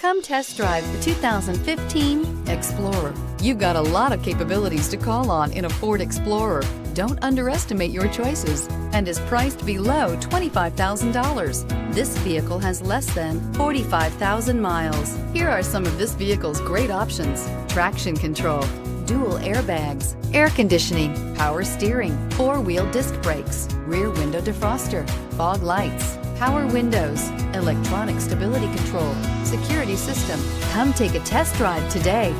Come test drive the 2015 Explorer. You've got a lot of capabilities to call on in a Ford Explorer. Don't underestimate your choices and is priced below $25,000. This vehicle has less than 45,000 miles. Here are some of this vehicle's great options: traction control, dual airbags, air conditioning, power steering, four-wheel disc brakes, rear window defroster, fog lights, power windows, electronic stability control, security system. Come take a test drive today.